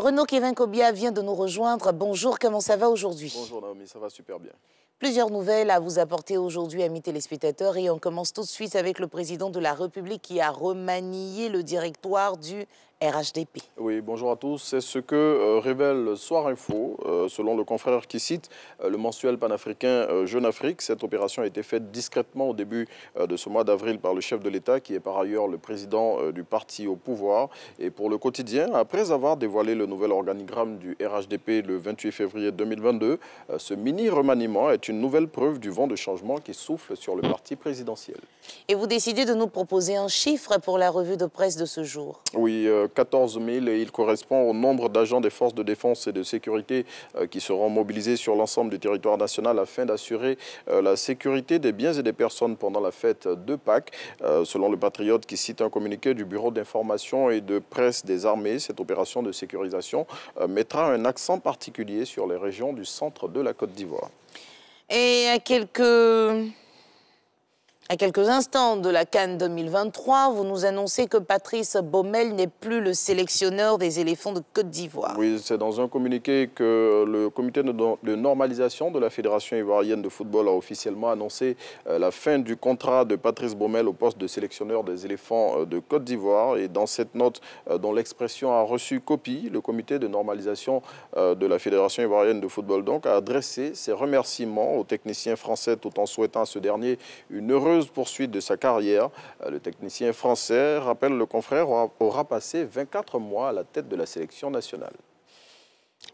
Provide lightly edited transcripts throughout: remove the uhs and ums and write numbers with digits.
Renaud Kevin Kobia vient de nous rejoindre. Bonjour, comment ça va aujourd'hui? Bonjour Naomi, ça va super bien. Plusieurs nouvelles à vous apporter aujourd'hui, amis téléspectateurs, et on commence tout de suite avec le président de la République qui a remanié le directoire du RHDP. Oui, bonjour à tous. C'est ce que révèle Soir Info, selon le confrère qui cite le mensuel panafricain Jeune Afrique. Cette opération a été faite discrètement au début de ce mois d'avril par le chef de l'État, qui est par ailleurs le président du parti au pouvoir. Et pour le quotidien, après avoir dévoilé le nouvel organigramme du RHDP le 28 février 2022, ce mini-remaniement est une nouvelle preuve du vent de changement qui souffle sur le parti présidentiel. Et vous décidez de nous proposer un chiffre pour la revue de presse de ce jour. Oui, 14 000, et il correspond au nombre d'agents des forces de défense et de sécurité qui seront mobilisés sur l'ensemble du territoire national afin d'assurer la sécurité des biens et des personnes pendant la fête de Pâques. Selon le Patriote qui cite un communiqué du Bureau d'information et de presse des armées, cette opération de sécurisation mettra un accent particulier sur les régions du centre de la Côte d'Ivoire. Et à quelques instants de la CAN 2023, vous nous annoncez que Patrice Baumel n'est plus le sélectionneur des éléphants de Côte d'Ivoire. Oui, c'est dans un communiqué que le comité de normalisation de la Fédération ivoirienne de football a officiellement annoncé la fin du contrat de Patrice Baumel au poste de sélectionneur des éléphants de Côte d'Ivoire. Et dans cette note dont l'expression a reçu copie, le comité de normalisation de la Fédération ivoirienne de football donc, a adressé ses remerciements au technicien français tout en souhaitant à ce dernier une heureuse poursuite de sa carrière. Le technicien français, rappelle le confrère, aura passé 24 mois à la tête de la sélection nationale.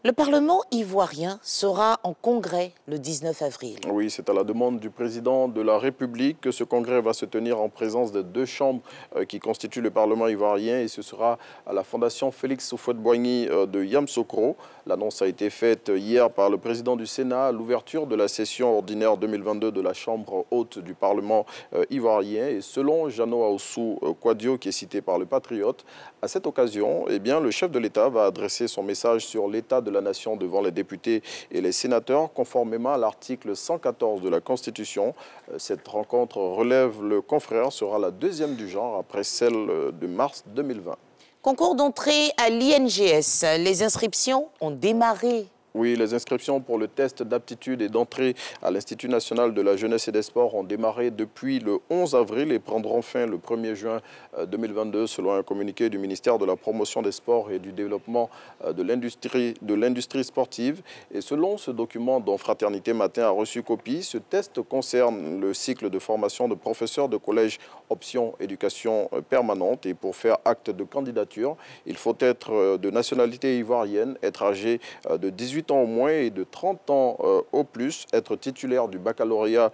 Le Parlement ivoirien sera en congrès le 19 avril. Oui, c'est à la demande du président de la République que ce congrès va se tenir en présence des deux chambres qui constituent le Parlement ivoirien, et ce sera à la Fondation Félix Houphouët-Boigny de Yamoussoukro. L'annonce a été faite hier par le président du Sénat à l'ouverture de la session ordinaire 2022 de la Chambre haute du Parlement ivoirien. Et selon Jeannot Ahoussou Kouadio, qui est cité par le Patriote, à cette occasion, eh bien, le chef de l'État va adresser son message sur l'état de la nation devant les députés et les sénateurs, conformément à l'article 114 de la Constitution. Cette rencontre, relève le confrère, sera la deuxième du genre après celle de mars 2020. Concours d'entrée à l'INGS. Les inscriptions ont démarré. Oui, les inscriptions pour le test d'aptitude et d'entrée à l'Institut national de la jeunesse et des sports ont démarré depuis le 11 avril et prendront fin le 1er juin 2022, selon un communiqué du ministère de la Promotion des sports et du développement de l'industrie sportive. Et selon ce document dont Fraternité Matin a reçu copie, ce test concerne le cycle de formation de professeurs de collège option éducation permanente. Et pour faire acte de candidature, il faut être de nationalité ivoirienne, être âgé de 18 ans au moins et de 30 ans au plus, être titulaire du baccalauréat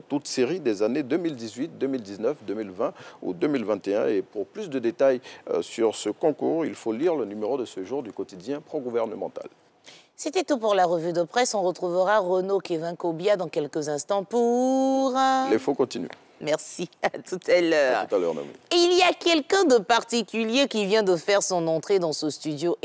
toute série des années 2018, 2019, 2020 ou 2021. Et pour plus de détails sur ce concours, il faut lire le numéro de ce jour du quotidien pro-gouvernemental. C'était tout pour la revue de presse. On retrouvera Renaud Kevin Kobia dans quelques instants pour... L'info continue. Merci, à tout à l'heure. À tout à l'heure, Naomi. Et il y a quelqu'un de particulier qui vient de faire son entrée dans ce studio.